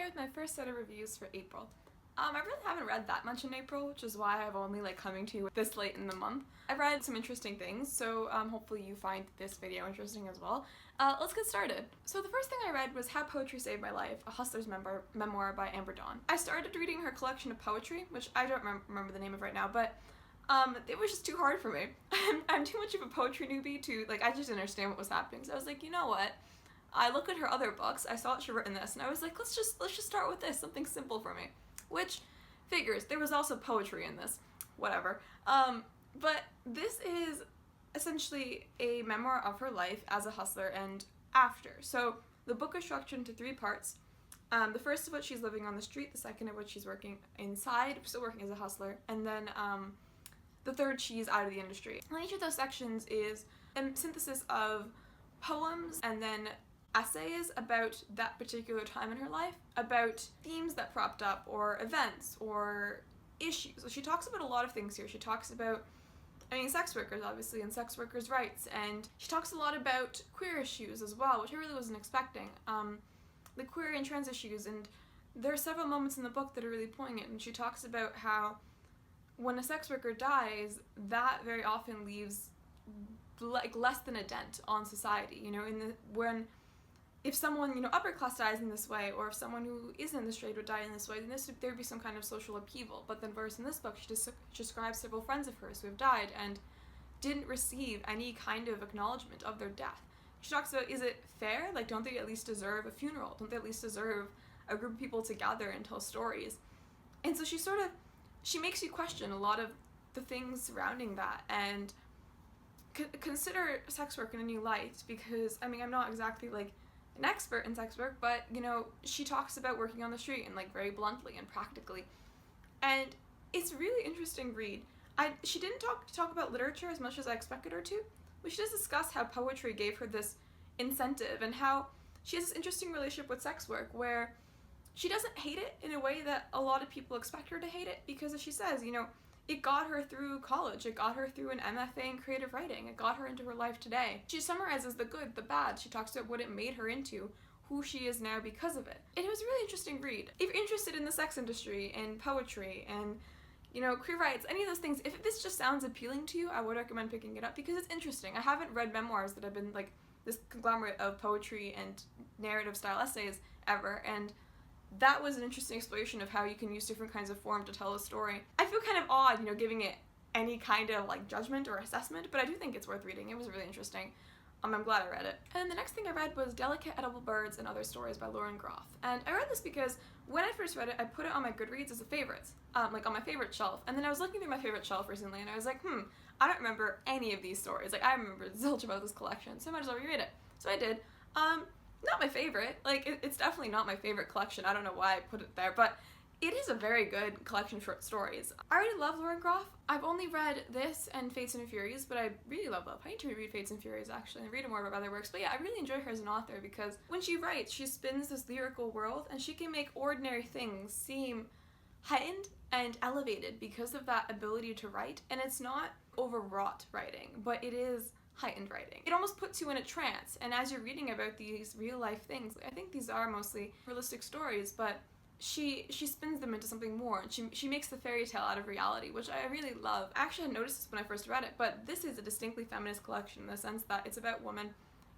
with my first set of reviews for April. I really haven't read that much in April, which is why I've only coming to you this late in the month. I've read some interesting things, so hopefully you find this video interesting as well. Let's get started. So the first thing I read was How Poetry Saved My Life, a Hustler's Memoir by Amber Dawn. I started reading her collection of poetry, which I don't remember the name of right now, but it was just too hard for me. I'm too much of a poetry newbie to, I just didn't understand what was happening, so I was like, you know what? I looked at her other books, I saw that she'd written this, and I was like, let's just start with this, something simple for me. Which figures, there was also poetry in this, whatever. But this is essentially a memoir of her life as a hustler and after. So the book is structured into 3 parts. The first of which she's living on the street, the second of which she's working inside, still working as a hustler, and then the third she's out of the industry. And each of those sections is a synthesis of poems and then essays about that particular time in her life, about themes that propped up, or events, or issues. So she talks about a lot of things here. She talks about, sex workers, obviously, and sex workers' rights, and she talks a lot about queer issues as well, which I really wasn't expecting. The queer and trans issues, and there are several moments in the book that are really poignant, and she talks about how when a sex worker dies, that very often leaves less than a dent on society, if someone, upper class dies in this way, or if someone who isn't in the straight would die in this way, then there would be some kind of social upheaval. But then verse in this book, she describes several friends of hers who have died and didn't receive any kind of acknowledgement of their death. She talks about, is it fair? Don't they at least deserve a funeral? Don't they at least deserve a group of people to gather and tell stories? And so she makes you question a lot of the things surrounding that and consider sex work in a new light, because, I'm not exactly, an expert in sex work, but, she talks about working on the street and, very bluntly and practically. And it's a really interesting read. She didn't talk about literature as much as I expected her to, but she does discuss how poetry gave her this incentive and how she has this interesting relationship with sex work where she doesn't hate it in a way that a lot of people expect her to hate it, because as she says, it got her through college, it got her through an MFA in creative writing, it got her into her life today. She summarizes the good, the bad, she talks about what it made her into, who she is now because of it. And it was a really interesting read. If you're interested in the sex industry, and poetry, and queer rights, any of those things, if this just sounds appealing to you, I would recommend picking it up because it's interesting. I haven't read memoirs that have been this conglomerate of poetry and narrative style essays ever, and that was an interesting exploration of how you can use different kinds of form to tell a story. I feel kind of odd, giving it any kind of judgment or assessment, but I do think it's worth reading. It was really interesting. I'm glad I read it. And the next thing I read was Delicate Edible Birds and Other Stories by Lauren Groff. And I read this because when I first read it, I put it on my Goodreads as a favorite, on my favorite shelf. And then I was looking through my favorite shelf recently, and I was like, I don't remember any of these stories. I remember zilch about this collection, so I might as well reread it. So I did. Not my favorite. It's definitely not my favorite collection. I don't know why I put it there, but it is a very good collection of short stories. I already love Lauren Groff. I've only read this and Fates and Furies, but I really love I need to reread Fates and Furies, actually, and read more of her other works. But yeah, I really enjoy her as an author because when she writes, she spins this lyrical world, and she can make ordinary things seem heightened and elevated because of that ability to write. And it's not overwrought writing, but it is heightened writing. It almost puts you in a trance, and as you're reading about these real life things, I think these are mostly realistic stories, but she spins them into something more, and she makes the fairy tale out of reality, which I really love. I actually had noticed this when I first read it, but this is a distinctly feminist collection in the sense that it's about women,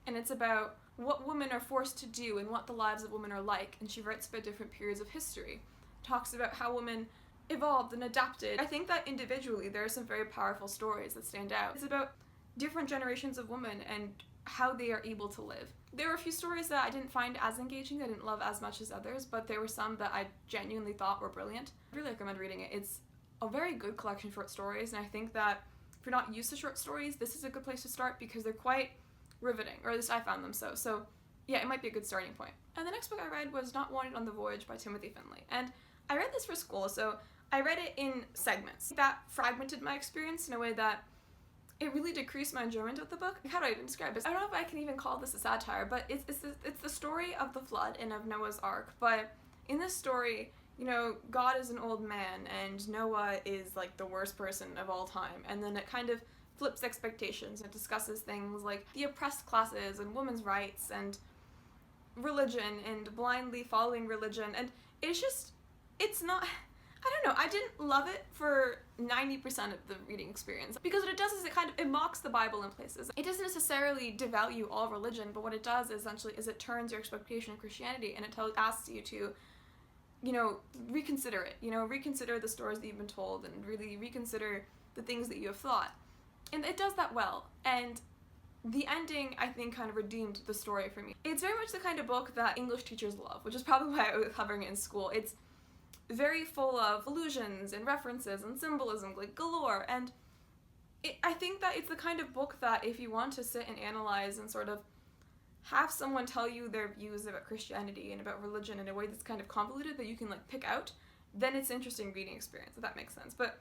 and it's about what women are forced to do and what the lives of women are like, and she writes about different periods of history, talks about how women evolved and adapted. I think that individually there are some very powerful stories that stand out. It's about different generations of women and how they are able to live. There were a few stories that I didn't find as engaging, I didn't love as much as others, but there were some that I genuinely thought were brilliant. I really recommend reading it. It's a very good collection of short stories, and I think that if you're not used to short stories, this is a good place to start because they're quite riveting, or at least I found them so. So yeah, it might be a good starting point. And the next book I read was Not Wanted on the Voyage by Timothy Finley, and I read this for school, so I read it in segments. That fragmented my experience in a way that it really decreased my enjoyment of the book. How do I even describe it? I don't know if I can even call this a satire, but it's the story of the flood and of Noah's Ark. But in this story, God is an old man and Noah is the worst person of all time. And then it kind of flips expectations and discusses things like the oppressed classes and women's rights and religion and blindly following religion, and it's not, I don't know, I didn't love it for 90% of the reading experience, because what it does is it mocks the Bible in places. It doesn't necessarily devalue all religion, but what it does essentially is it turns your expectation of Christianity, and it asks you to, you know, reconsider it, you know, reconsider the stories that you've been told, and really reconsider the things that you have thought. And it does that well, and the ending, I think, kind of redeemed the story for me. It's very much the kind of book that English teachers love, which is probably why I was covering it in school. It's very full of allusions and references and symbolism, like galore, and I think that it's the kind of book that if you want to sit and analyze and sort of have someone tell you their views about Christianity and about religion in a way that's kind of convoluted that you can like pick out, then it's an interesting reading experience, if that makes sense. But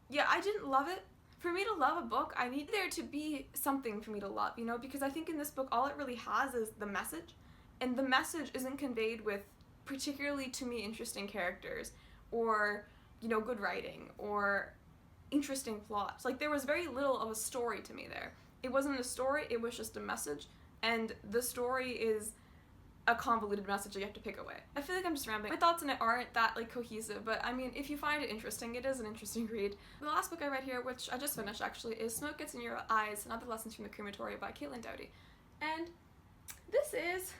yeah, I didn't love it. For me to love a book, I need there to be something for me to love, you know, because I think in this book all it really has is the message, and the message isn't conveyed with particularly, to me, interesting characters or, you know, good writing or interesting plots. Like, there was very little of a story to me there. It wasn't a story, it was just a message, and the story is a convoluted message that you have to pick away. I feel like I'm just rambling. My thoughts on it aren't that like cohesive, but I mean, if you find it interesting, it is an interesting read. The last book I read here, which I just finished actually, is Smoke Gets in Your Eyes and Other Lessons from the Crematory by Caitlin Doughty. And this is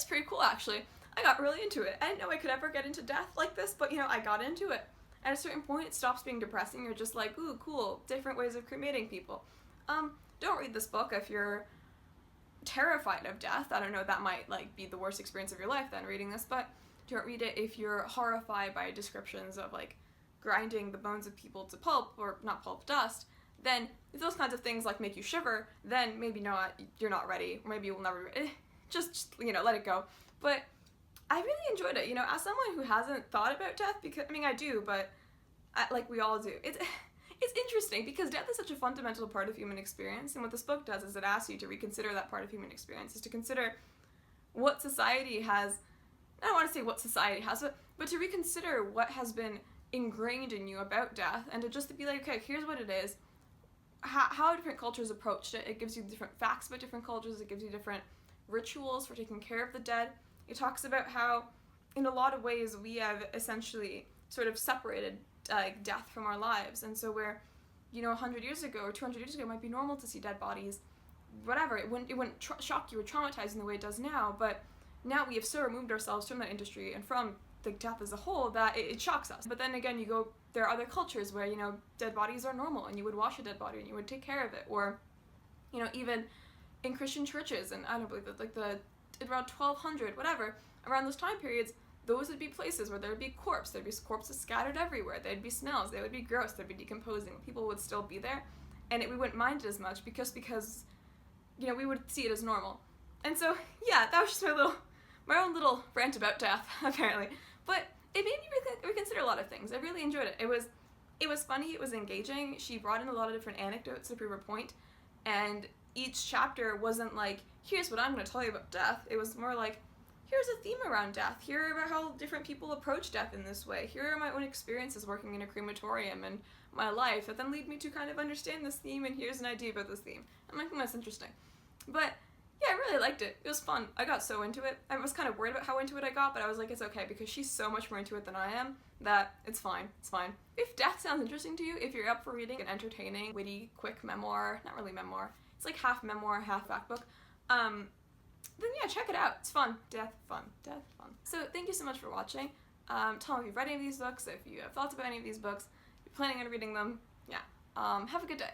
pretty cool actually. I got really into it. I didn't know I could ever get into death like this, but you know, I got into it. At a certain point, it stops being depressing. You're just like, ooh, cool, different ways of cremating people. Don't read this book if you're terrified of death. I don't know, that might like be the worst experience of your life then, reading this, but don't read it if you're horrified by descriptions of like grinding the bones of people to pulp, or not pulp, dust. Then if those kinds of things like make you shiver, then maybe not, you're not ready, or maybe you will never, just you know, let it go. But I really enjoyed it, you know, as someone who hasn't thought about death, because, I mean, I do, but like we all do. It's interesting because death is such a fundamental part of human experience, and what this book does is it asks you to reconsider that part of human experience, is to consider what society has, I don't want to say what society has, but to reconsider what has been ingrained in you about death, and to just be like, okay, here's what it is, how different cultures approached it. It gives you different facts about different cultures, it gives you different rituals for taking care of the dead. It talks about how, in a lot of ways, we have essentially sort of separated death from our lives, and so where, you know, 100 years ago or 200 years ago it might be normal to see dead bodies, whatever, it wouldn't shock you or traumatize in the way it does now, but now we have so removed ourselves from that industry and from the death as a whole that it shocks us. But then again, there are other cultures where, you know, dead bodies are normal, and you would wash a dead body and you would take care of it, or, you know, even in Christian churches, and I don't believe that, like around 1200, whatever, around those time periods, those would be places where there would be there'd be corpses scattered everywhere, there'd be smells, they would be gross, they'd be decomposing, people would still be there, and we wouldn't mind it as much because, you know, we would see it as normal. And so, yeah, that was just my own little rant about death, apparently. But it made me reconsider a lot of things. I really enjoyed it. It was funny, it was engaging, she brought in a lot of different anecdotes to prove her point, and each chapter wasn't like, here's what I'm going to tell you about death. It was more like, here's a theme around death. Here are about how different people approach death in this way. Here are my own experiences working in a crematorium and my life that then lead me to kind of understand this theme, and here's an idea about this theme. I'm like, that's interesting. But yeah, I really liked it. It was fun. I got so into it. I was kind of worried about how into it I got, but I was like, it's okay, because she's so much more into it than I am, that it's fine. It's fine. If death sounds interesting to you, if you're up for reading an entertaining, witty, quick memoir, not really memoir, it's like half memoir, half fact book, then yeah, check it out. It's fun. Death, fun. Death, fun. So thank you so much for watching. Tell me if you've read any of these books, if you have thoughts about any of these books, if you're planning on reading them, yeah. Have a good day.